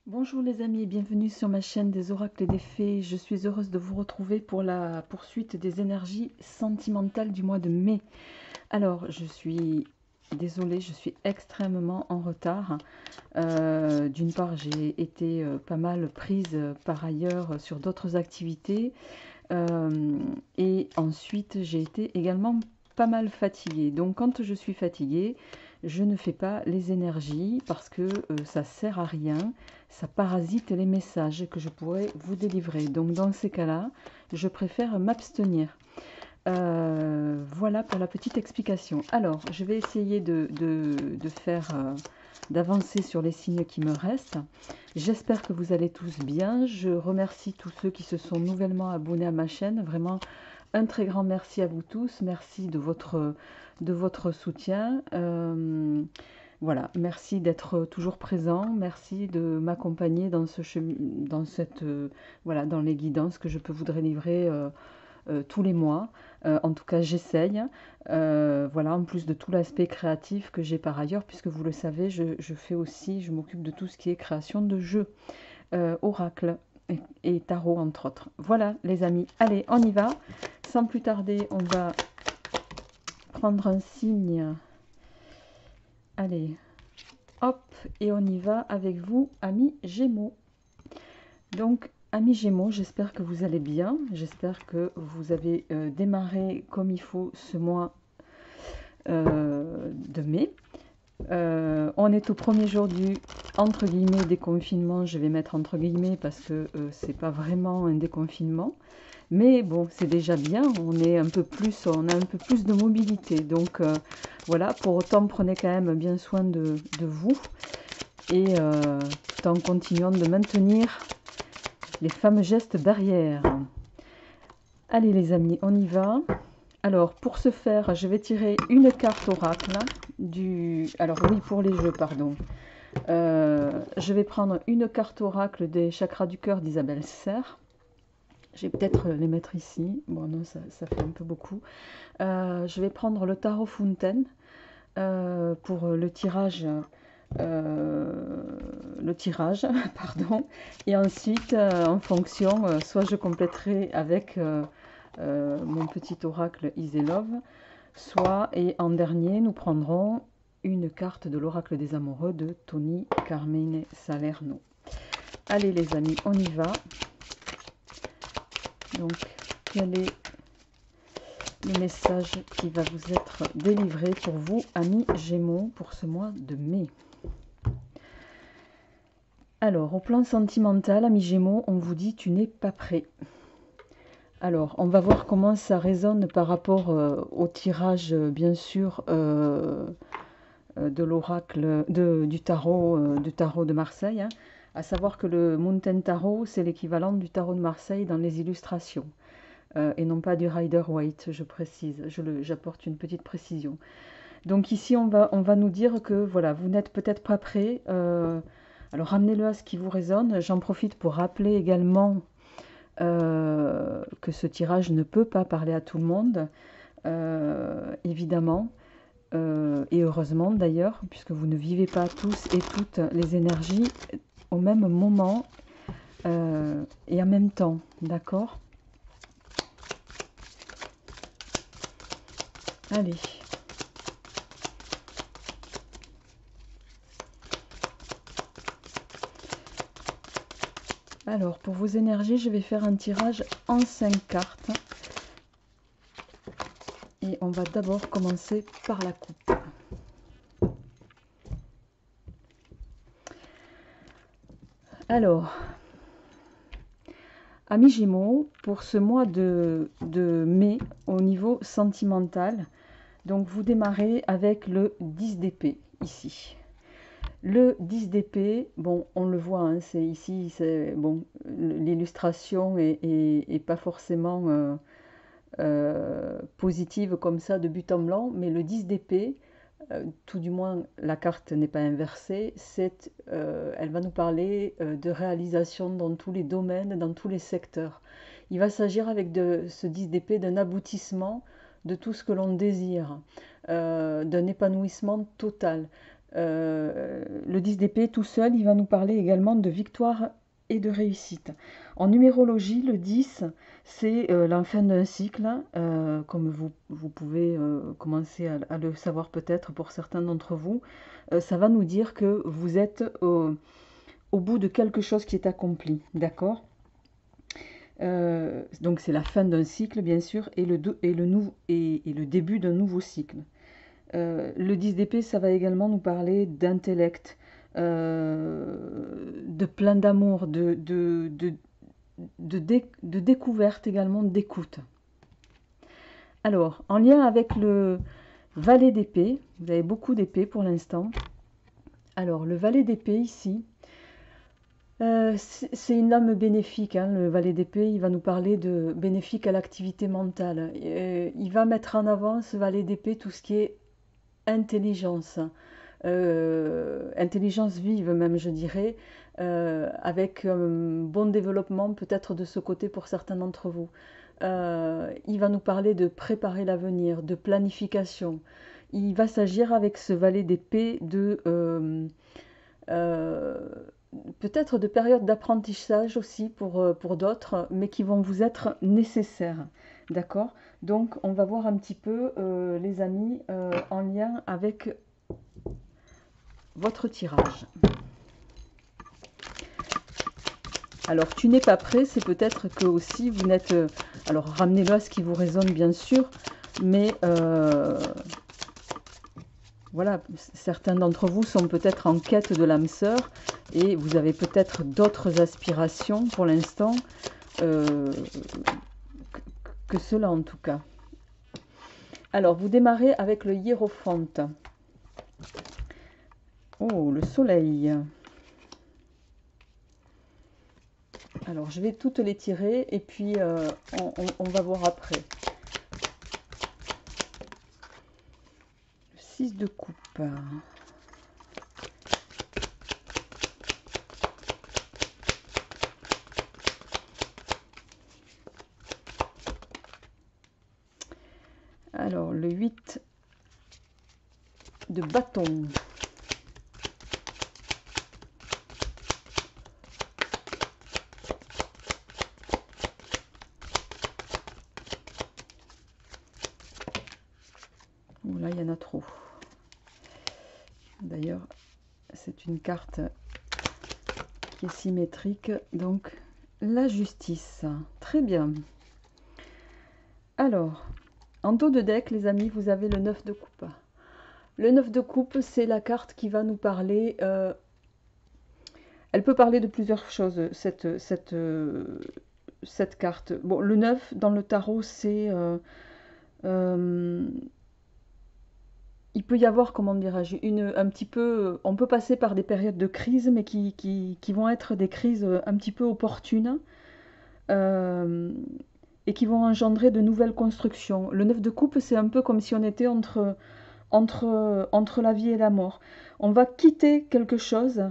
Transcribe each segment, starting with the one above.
Bonjour les amis et bienvenue sur ma chaîne des oracles et des fées. Je suis heureuse de vous retrouver pour la poursuite des énergies sentimentales du mois de mai. Alors, je suis désolée, je suis extrêmement en retard. D'une part, j'ai été pas mal prise par ailleurs sur d'autres activités. Et ensuite, j'ai été également pas mal fatiguée. Donc, quand je suis fatiguée, je ne fais pas les énergies parce que ça sert à rien. Ça parasite les messages que je pourrais vous délivrer. Donc, dans ces cas-là, je préfère m'abstenir. Voilà pour la petite explication. Alors, je vais essayer de faire, d'avancer sur les signes qui me restent. J'espère que vous allez tous bien. Je remercie tous ceux qui se sont nouvellement abonnés à ma chaîne. Vraiment, un très grand merci à vous tous. Merci de votre soutien. Voilà, merci d'être toujours présent. Merci de m'accompagner dans dans cette, voilà, dans les guidances que je peux vous délivrer tous les mois. En tout cas, j'essaye. Voilà, en plus de tout l'aspect créatif que j'ai par ailleurs, puisque vous le savez, je fais aussi, je m'occupe de tout ce qui est création de jeux, oracle et tarot entre autres. Voilà les amis, allez, on y va. Sans plus tarder, on va prendre un signe. Allez, hop, et on y va avec vous, amis Gémeaux. Donc, amis Gémeaux, j'espère que vous allez bien. J'espère que vous avez démarré comme il faut ce mois de mai. On est au premier jour du entre guillemets déconfinement. Je vais mettre entre guillemets parce que c'est pas vraiment un déconfinement. Mais bon, c'est déjà bien. On est un peu plus, on a un peu plus de mobilité. Donc voilà. Pour autant, prenez quand même bien soin de vous et tout en continuant de maintenir les fameux gestes barrières. Allez les amis, on y va. Alors pour ce faire, je vais tirer une carte oracle Alors oui, pour les jeux, pardon. Je vais prendre une carte oracle des chakras du cœur d'Isabelle Serre. Je vais peut-être les mettre ici. Bon non, ça fait un peu beaucoup. Je vais prendre le tarot Fontaine pour le tirage. Pardon. Et ensuite, en fonction, soit je compléterai avec mon petit oracle Iselove, soit, et en dernier, nous prendrons une carte de l'oracle des amoureux de Tony Carmine Salerno. Allez les amis, on y va. Donc, quel est le message qui va vous être délivré pour vous, amis Gémeaux, pour ce mois de mai? Alors, au plan sentimental, amis Gémeaux, on vous dit « tu n'es pas prêt ». Alors, on va voir comment ça résonne par rapport au tirage, bien sûr, de l'oracle, du tarot de Marseille. Hein. À savoir que le Mountain Tarot, c'est l'équivalent du tarot de Marseille dans les illustrations. Et non pas du Rider-Waite, je précise. J'apporte une petite précision. Donc ici, on va nous dire que voilà, vous n'êtes peut-être pas prêt. Alors ramenez-le à ce qui vous résonne. J'en profite pour rappeler également que ce tirage ne peut pas parler à tout le monde, évidemment, et heureusement d'ailleurs, puisque vous ne vivez pas tous et toutes les énergies au même moment et en même temps, d'accord? Allez. Alors, pour vos énergies, je vais faire un tirage en 5 cartes. Et on va d'abord commencer par la coupe. Alors, amis Gémeaux, pour ce mois de mai, au niveau sentimental, donc vous démarrez avec le 10 d'épée, ici. Le 10 d'épée, bon, on le voit, hein, c'est ici, bon, l'illustration est pas forcément positive comme ça de but en blanc, mais le 10 d'épée, tout du moins la carte n'est pas inversée, elle va nous parler de réalisation dans tous les domaines, dans tous les secteurs. Il va s'agir avec ce 10 d'épée d'un aboutissement de tout ce que l'on désire, d'un épanouissement total. Le 10 d'épée tout seul, il va nous parler également de victoire et de réussite. En numérologie, le 10, c'est la fin d'un cycle, comme vous pouvez commencer à le savoir peut-être pour certains d'entre vous. Ça va nous dire que vous êtes au bout de quelque chose qui est accompli, d'accord? Donc c'est la fin d'un cycle, bien sûr, et le début d'un nouveau cycle. Le 10 d'épée, ça va également nous parler d'intellect, de plein d'amour, de découverte également, d'écoute. Alors, en lien avec le valet d'épée, vous avez beaucoup d'épées pour l'instant. Alors, le valet d'épée ici, c'est une âme bénéfique, hein, le valet d'épée, il va nous parler de bénéfique à l'activité mentale. Il va mettre en avant, ce valet d'épée, tout ce qui est intelligence, intelligence vive même, je dirais, avec un bon développement peut-être de ce côté pour certains d'entre vous. Il va nous parler de préparer l'avenir, de planification. Il va s'agir avec ce valet d'épée de peut-être de périodes d'apprentissage aussi pour d'autres, mais qui vont vous être nécessaires. D'accord? Donc, on va voir un petit peu, les amis, en lien avec votre tirage. Alors, tu n'es pas prêt, c'est peut-être que aussi vous n'êtes... alors, ramenez-le à ce qui vous résonne, bien sûr, mais voilà, certains d'entre vous sont peut-être en quête de l'âme sœur et vous avez peut-être d'autres aspirations pour l'instant que cela en tout cas. Alors, vous démarrez avec le hiérophante. Oh, le soleil. Alors, je vais toutes les tirer et puis on va voir après. Le 6 de coupe. Alors, le 8 de bâton. Oh là, il y en a trop. D'ailleurs, c'est une carte qui est symétrique. Donc, la justice. Très bien. Alors, en dos de deck, les amis, vous avez le 9 de coupe. Le 9 de coupe, c'est la carte qui va nous parler... elle peut parler de plusieurs choses, cette carte. Bon, le 9, dans le tarot, c'est... il peut y avoir, comment dirais-je, un petit peu... On peut passer par des périodes de crise, mais qui vont être des crises un petit peu opportunes. Et qui vont engendrer de nouvelles constructions. Le 9 de coupe, c'est un peu comme si on était entre la vie et la mort. On va quitter quelque chose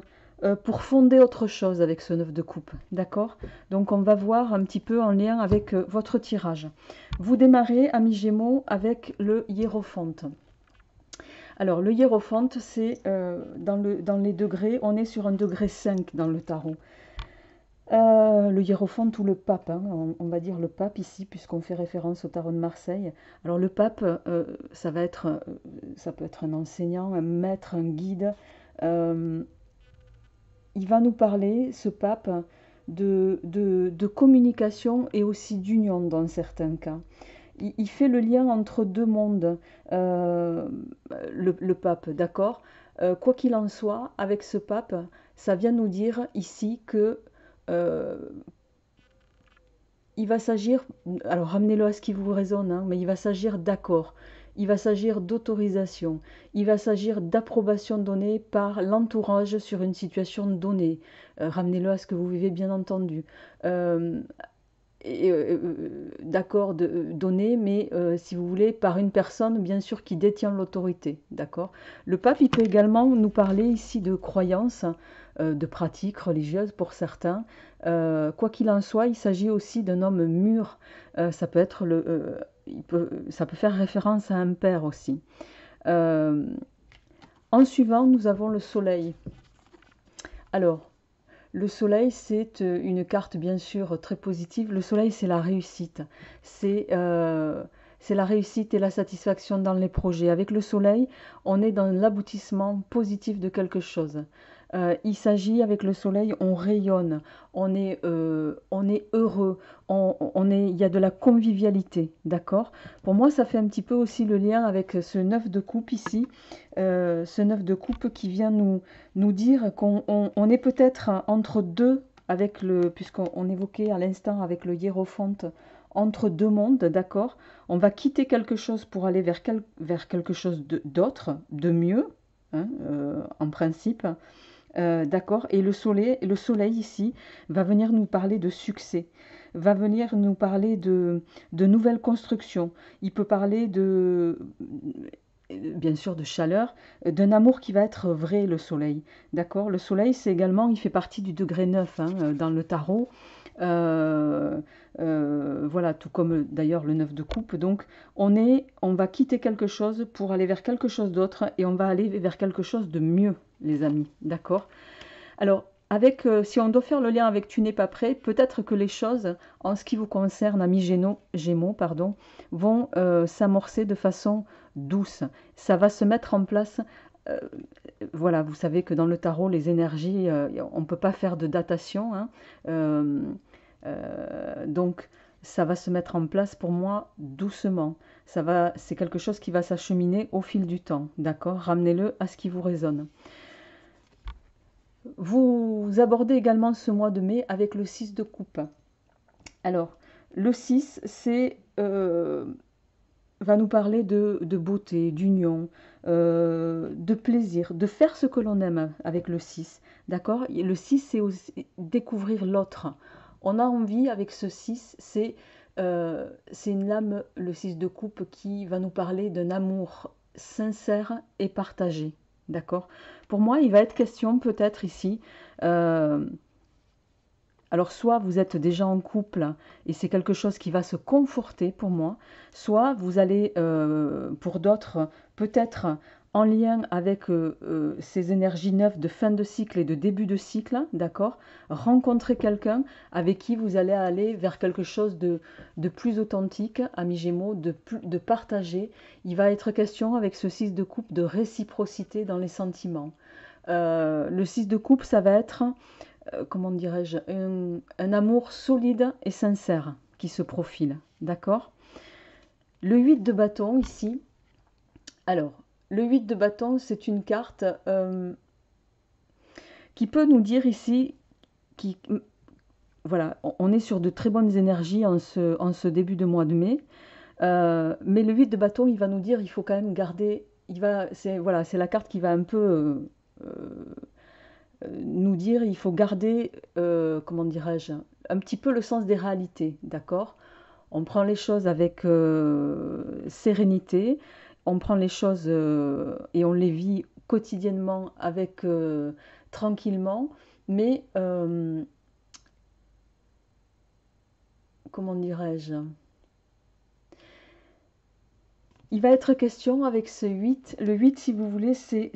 pour fonder autre chose avec ce 9 de coupe, d'accord? Donc on va voir un petit peu en lien avec votre tirage. Vous démarrez, amis Gémeaux, avec le hiérophante. Alors le hiérophante, c'est dans les degrés, on est sur un degré 5 dans le tarot. Le hiérophante ou le pape, hein, on va dire le pape ici, puisqu'on fait référence au tarot de Marseille. Alors le pape, ça peut être un enseignant, un maître, un guide. Il va nous parler, ce pape, de communication et aussi d'union dans certains cas. Il fait le lien entre deux mondes, le pape, d'accord? Quoi qu'il en soit, avec ce pape, ça vient nous dire ici que il va s'agir, alors ramenez-le à ce qui vous résonne, hein, mais il va s'agir d'accord, il va s'agir d'autorisation, il va s'agir d'approbation donnée par l'entourage sur une situation donnée. Ramenez-le à ce que vous vivez, bien entendu. D'accord donné, mais si vous voulez, par une personne, bien sûr, qui détient l'autorité. D'accord. Le pape, il peut également nous parler ici de croyances, de pratiques religieuses pour certains. Quoi qu'il en soit, il s'agit aussi d'un homme mûr. Ça peut être ça peut faire référence à un père aussi. En En suivant, nous avons le soleil. Alors, le soleil, c'est une carte bien sûr très positive. Le soleil, c'est la réussite. C'est la réussite et la satisfaction dans les projets. Avec le soleil, on est dans l'aboutissement positif de quelque chose. Il s'agit, avec le soleil, on rayonne, on est heureux, il y a de la convivialité, d'accord? Pour moi, ça fait un petit peu aussi le lien avec ce 9 de coupe ici, ce 9 de coupe qui vient nous dire qu'on est peut-être entre deux, puisqu'on évoquait à l'instant avec le hiérophante, entre deux mondes, d'accord? On va quitter quelque chose pour aller vers quelque chose d'autre, de mieux, hein, en principe. D'accord. Et le soleil ici va venir nous parler de succès, va venir nous parler de nouvelles constructions. Il peut parler bien sûr, de chaleur, d'un amour qui va être vrai, le soleil. D'accord. Le soleil, c'est également, il fait partie du degré 9 hein, dans le tarot. Euh, voilà, tout comme d'ailleurs le 9 de coupe. Donc, on va quitter quelque chose pour aller vers quelque chose d'autre et on va aller vers quelque chose de mieux, les amis. D'accord? Alors, si on doit faire le lien avec Tu n'es pas prêt, peut-être que les choses, en ce qui vous concerne, amis Gémeaux, pardon, vont s'amorcer de façon douce. Ça va se mettre en place. euh, voilà, vous savez que dans le tarot, les énergies, on ne peut pas faire de datation, hein. Euh, donc, ça va se mettre en place pour moi doucement. C'est quelque chose qui va s'acheminer au fil du temps, d'accord? Ramenez-le à ce qui vous résonne. Vous abordez également ce mois de mai avec le 6 de coupe. Alors, le 6, va nous parler de beauté, d'union, de plaisir, de faire ce que l'on aime avec le 6. D'accord? Le 6, c'est aussi découvrir l'autre. On a envie avec ce 6, c'est une lame, le 6 de coupe, qui va nous parler d'un amour sincère et partagé. D'accord? Pour moi, il va être question peut-être ici, euh, alors soit vous êtes déjà en couple et c'est quelque chose qui va se conforter pour moi, soit vous allez, pour d'autres, peut-être en lien avec ces énergies neuves de fin de cycle et de début de cycle, d'accord, rencontrer quelqu'un avec qui vous allez aller vers quelque chose de plus authentique, amis Gémeaux, de partager. Il va être question avec ce 6 de coupe de réciprocité dans les sentiments. Le 6 de coupe, ça va être comment dirais-je, un amour solide et sincère qui se profile. D'accord? Le 8 de bâton ici. Alors, le 8 de bâton, c'est une carte qui peut nous dire ici, voilà, on est sur de très bonnes énergies en ce début de mois de mai. Mais le 8 de bâton, il va nous dire, il faut quand même garder, voilà, c'est la carte qui va un peu nous dire, il faut garder, comment dirais-je, un petit peu le sens des réalités, d'accord? On prend les choses avec sérénité, on prend les choses et on les vit quotidiennement avec tranquillement, mais comment dirais-je? Il va être question avec ce 8, le 8 si vous voulez, c'est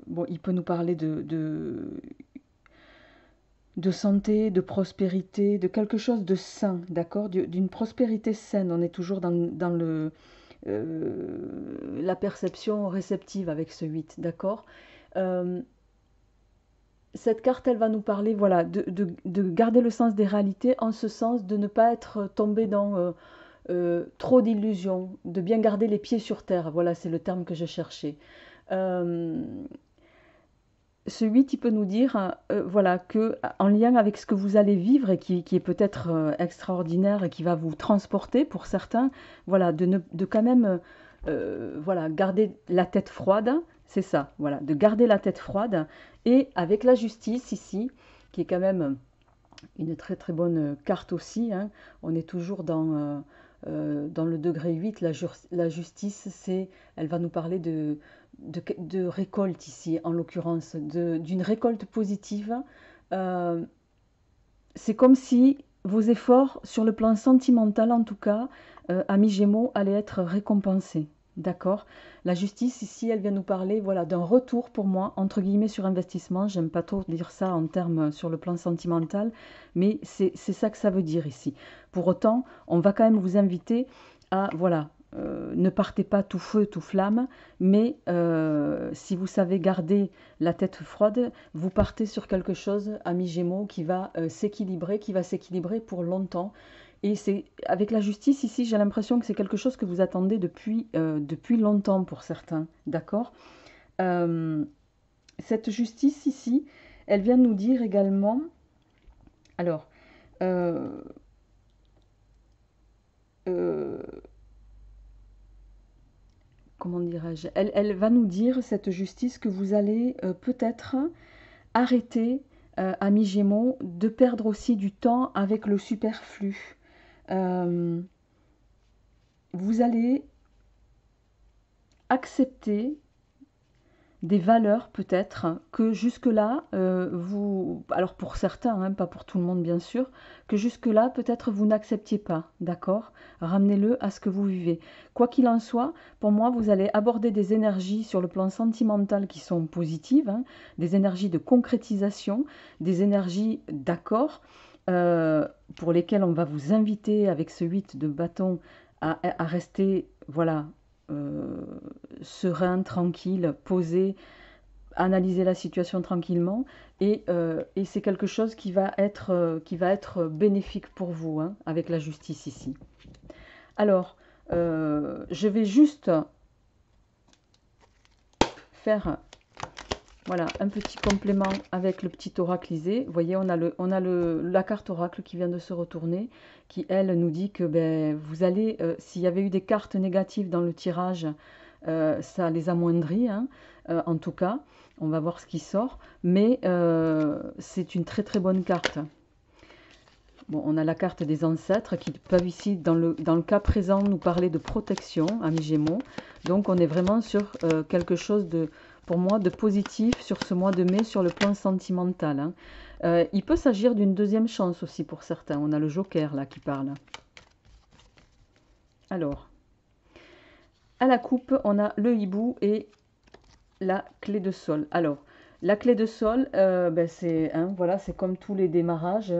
bon, il peut nous parler de santé, de prospérité, de quelque chose de sain, d'accord? D'une prospérité saine. On est toujours dans la perception réceptive avec ce 8, d'accord? Euh, cette carte, elle va nous parler, voilà, de garder le sens des réalités, en ce sens de ne pas être tombé dans trop d'illusions, de bien garder les pieds sur terre. Voilà, c'est le terme que je cherchais. Euh, ce 8, il peut nous dire, voilà, que en lien avec ce que vous allez vivre et qui est peut-être extraordinaire et qui va vous transporter pour certains, voilà, de quand même, voilà, garder la tête froide, c'est ça, voilà, de garder la tête froide et avec la justice ici, qui est quand même une très très bonne carte aussi, hein. On est toujours dans le degré 8, la justice, elle va nous parler de récolte ici, en l'occurrence, d'une récolte positive. Euh, c'est comme si vos efforts sur le plan sentimental, en tout cas, amis Gémeaux, allaient être récompensés. D'accord? La justice, ici, elle vient nous parler, voilà, d'un retour pour moi, entre guillemets, sur investissement. J'aime pas trop dire ça en termes sur le plan sentimental, mais c'est ça que ça veut dire ici. Pour autant, on va quand même vous inviter à, voilà, ne partez pas tout feu, tout flamme, mais si vous savez garder la tête froide, vous partez sur quelque chose, ami Gémeaux, qui va s'équilibrer pour longtemps. Et c'est avec la justice ici, j'ai l'impression que c'est quelque chose que vous attendez depuis longtemps pour certains, d'accord? Euh, cette justice ici, elle vient nous dire également, alors, euh, euh, comment dirais-je, elle va nous dire, cette justice, que vous allez peut-être arrêter, amis Gémeaux, de perdre aussi du temps avec le superflu. Euh, vous allez accepter des valeurs peut-être que jusque-là, alors pour certains, hein, pas pour tout le monde bien sûr, que jusque-là peut-être vous n'acceptiez pas, d'accord? Ramenez-le à ce que vous vivez. Quoi qu'il en soit, pour moi, vous allez aborder des énergies sur le plan sentimental qui sont positives, hein, des énergies de concrétisation, des énergies d'accord, pour lesquelles on va vous inviter avec ce 8 de bâton à rester, voilà, euh, serein, tranquille, posé, analyser la situation tranquillement et c'est quelque chose qui va être bénéfique pour vous, hein, avec la justice ici. Alors, je vais juste faire voilà, un petit complément avec le petit oraclisé. Vous voyez, la carte oracle qui vient de se retourner, qui, elle, nous dit que ben, vous allez, s'il y avait eu des cartes négatives dans le tirage, ça les amoindrit, hein, en tout cas. On va voir ce qui sort. Mais c'est une très très bonne carte. Bon, on a la carte des ancêtres qui peuvent ici, dans le cas présent, nous parler de protection, amis Gémeaux. Donc on est vraiment sur quelque chose de, pour moi, de positif sur ce mois de mai sur le plan sentimental, hein. Il peut s'agir d'une deuxième chance aussi pour certains. On a le Joker là qui parle. Alors, à la coupe, on a le hibou et la clé de sol. Alors, la clé de sol, ben c'est hein, voilà, c'est comme tous les démarrages.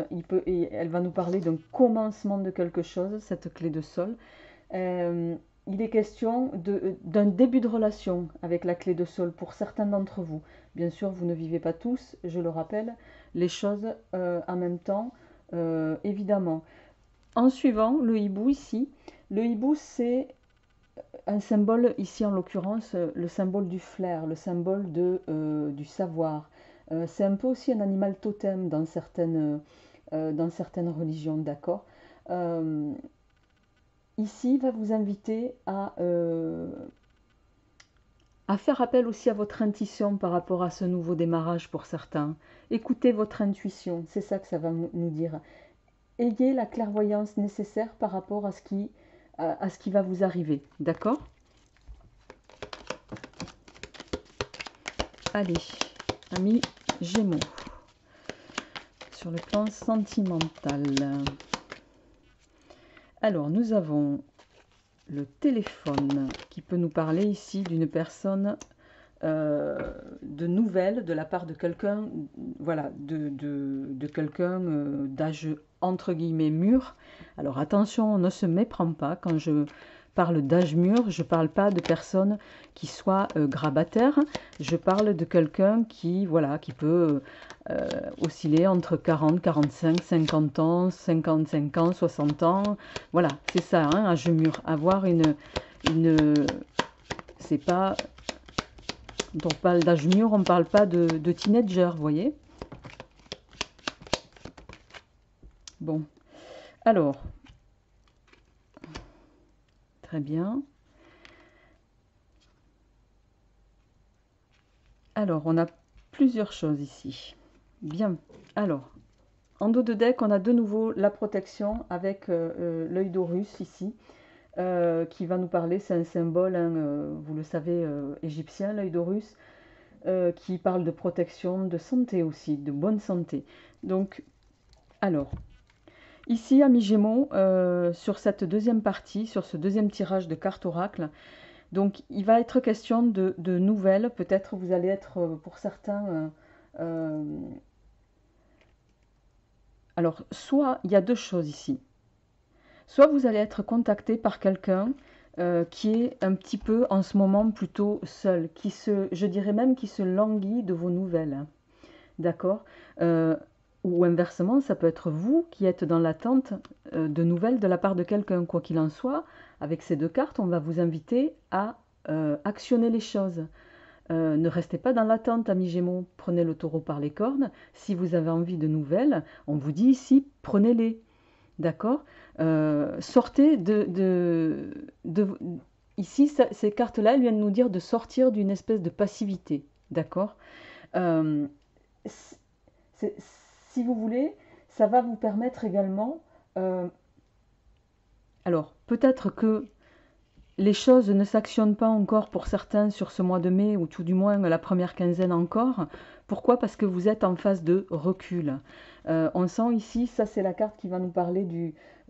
Elle va nous parler d'un commencement de quelque chose, cette clé de sol. Euh, il est question d'un début de relation avec la clé de sol pour certains d'entre vous. Bien sûr, vous ne vivez pas tous, je le rappelle, les choses en même temps, évidemment. En suivant le hibou ici, le hibou c'est un symbole, ici en l'occurrence, le symbole du flair, le symbole du savoir. C'est un peu aussi un animal totem dans certaines religions, d'accord. Euh, Ici, il va vous inviter à faire appel aussi à votre intuition par rapport à ce nouveau démarrage pour certains. Écoutez votre intuition, c'est ça que ça va nous dire. Ayez la clairvoyance nécessaire par rapport à ce qui va vous arriver, d'accord? Allez, amis Gémeaux, sur le plan sentimental. Alors, nous avons le téléphone qui peut nous parler ici d'une personne de nouvelles de la part de quelqu'un, voilà, de quelqu'un d'âge entre guillemets mûr. Alors attention, on ne se méprend pas quand je parle d'âge mûr, je ne parle pas de personnes qui soient grabataires, je parle de quelqu'un qui, voilà, qui peut osciller entre 40, 45, 50 ans, 55 ans, 60 ans, voilà, c'est ça, hein, âge mûr, avoir c'est pas, quand on parle d'âge mûr, on ne parle pas de teenager, vous voyez. Bon, alors, très bien. Alors, on a plusieurs choses ici. Bien, alors, en dos de deck, on a de nouveau la protection avec l'œil d'Horus ici, qui va nous parler, c'est un symbole, hein, vous le savez, égyptien, l'œil d'Horus, qui parle de protection, de santé aussi, de bonne santé. Donc, alors, Ici, amis Gémeaux, sur cette deuxième partie, sur ce deuxième tirage de cartes oracle, donc il va être question de nouvelles. Peut-être vous allez être, pour certains, euh, alors soit il y a deux choses ici. Soit vous allez être contacté par quelqu'un qui est un petit peu en ce moment plutôt seul, je dirais même qui se languit de vos nouvelles. D'accord. Ou inversement, ça peut être vous qui êtes dans l'attente de nouvelles de la part de quelqu'un. Quoi qu'il en soit, avec ces deux cartes, on va vous inviter à actionner les choses. Ne restez pas dans l'attente, amis Gémeaux. Prenez le taureau par les cornes. Si vous avez envie de nouvelles, on vous dit ici, prenez-les. D'accord. Sortez de- Ici, ces cartes-là, elles viennent nous dire de sortir d'une espèce de passivité. D'accord. Euh, c'est- Si vous voulez, ça va vous permettre également. euh, alors, peut-être que les choses ne s'actionnent pas encore pour certains sur ce mois de mai, ou tout du moins la première quinzaine encore. Pourquoi? Parce que vous êtes en phase de recul. On sent ici, ça c'est la carte qui va nous parler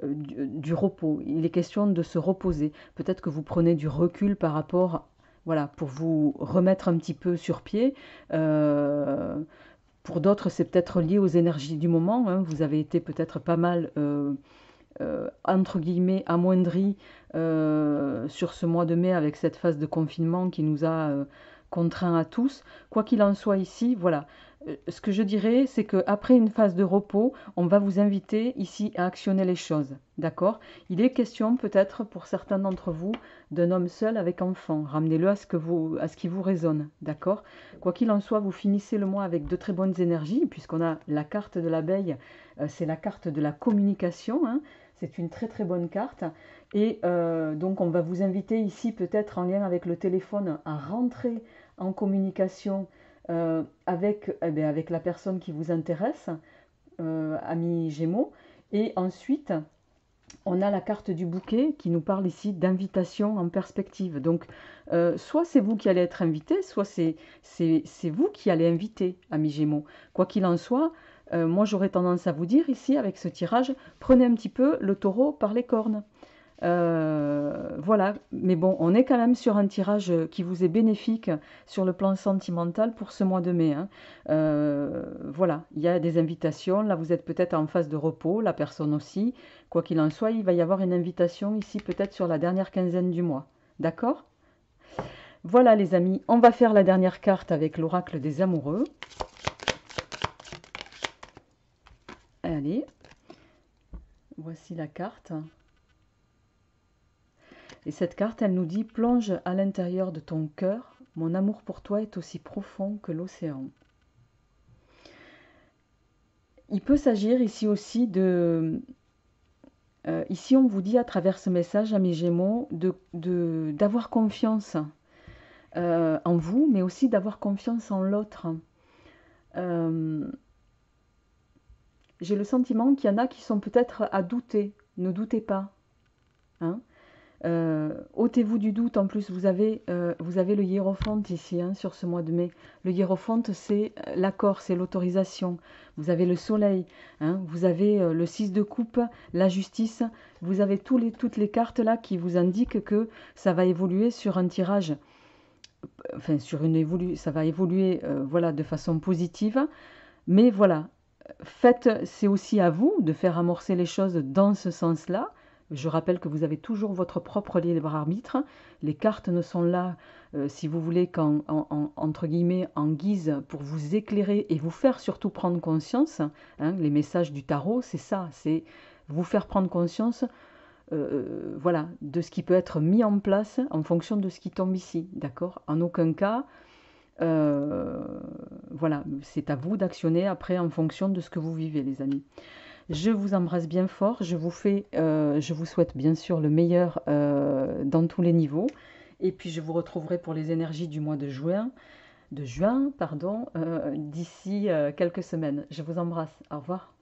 du repos. Il est question de se reposer. Peut-être que vous prenez du recul par rapport, voilà, pour vous remettre un petit peu sur pied. Pour d'autres, c'est peut-être lié aux énergies du moment, hein. Vous avez été peut-être pas mal, entre guillemets, amoindri sur ce mois de mai avec cette phase de confinement qui nous a contraints à tous. Quoi qu'il en soit ici, voilà. Ce que je dirais, c'est qu'après une phase de repos, on va vous inviter ici à actionner les choses. D'accord. Il est question peut-être pour certains d'entre vous d'un homme seul avec enfant. Ramenez-le à ce qui vous résonne. D'accord. Quoi qu'il en soit, vous finissez le mois avec de très bonnes énergies, puisqu'on a la carte de l'abeille, c'est la carte de la communication, hein. C'est une très très bonne carte. Et donc on va vous inviter ici, peut-être en lien avec le téléphone, à rentrer en communication avec la personne qui vous intéresse, ami Gémeaux. Et ensuite, on a la carte du bouquet qui nous parle ici d'invitation en perspective. Donc, soit c'est vous qui allez être invité, soit c'est vous qui allez inviter, ami Gémeaux. Quoi qu'il en soit, moi j'aurais tendance à vous dire ici, avec ce tirage, prenez un petit peu le taureau par les cornes. Voilà, mais bon, on est quand même sur un tirage qui vous est bénéfique sur le plan sentimental pour ce mois de mai, hein. Voilà, il y a des invitations, là vous êtes peut-être en phase de repos, la personne aussi. Quoi qu'il en soit, il va y avoir une invitation ici peut-être sur la dernière quinzaine du mois. D'accord? Voilà les amis, on va faire la dernière carte avec l'oracle des amoureux. Allez, voici la carte. Et cette carte, elle nous dit: plonge à l'intérieur de ton cœur, mon amour pour toi est aussi profond que l'océan. Il peut s'agir ici aussi ici on vous dit à travers ce message, amis Gémeaux, d'avoir confiance en vous, mais aussi d'avoir confiance en l'autre. J'ai le sentiment qu'il y en a qui sont peut-être à douter. Ne doutez pas, hein. Ôtez-vous du doute. En plus, vous avez le hiérophante ici, hein, sur ce mois de mai. Le hiérophante, c'est l'accord, c'est l'autorisation. Vous avez le soleil, hein, vous avez le 6 de coupe, la justice. Vous avez toutes les cartes là qui vous indiquent que ça va évoluer sur un tirage, enfin ça va évoluer voilà, de façon positive. Mais voilà, c'est aussi à vous de faire amorcer les choses dans ce sens-là. Je rappelle que vous avez toujours votre propre libre arbitre. Les cartes ne sont là, si vous voulez, entre guillemets, en guise pour vous éclairer et vous faire surtout prendre conscience, hein. Les messages du tarot, c'est ça, c'est vous faire prendre conscience, voilà, de ce qui peut être mis en place en fonction de ce qui tombe ici, d'accord? En aucun cas, euh, voilà, c'est à vous d'actionner après en fonction de ce que vous vivez, les amis. Je vous embrasse bien fort. Je vous souhaite bien sûr le meilleur dans tous les niveaux. Et puis je vous retrouverai pour les énergies du mois de juin, pardon, d'ici quelques semaines. Je vous embrasse. Au revoir.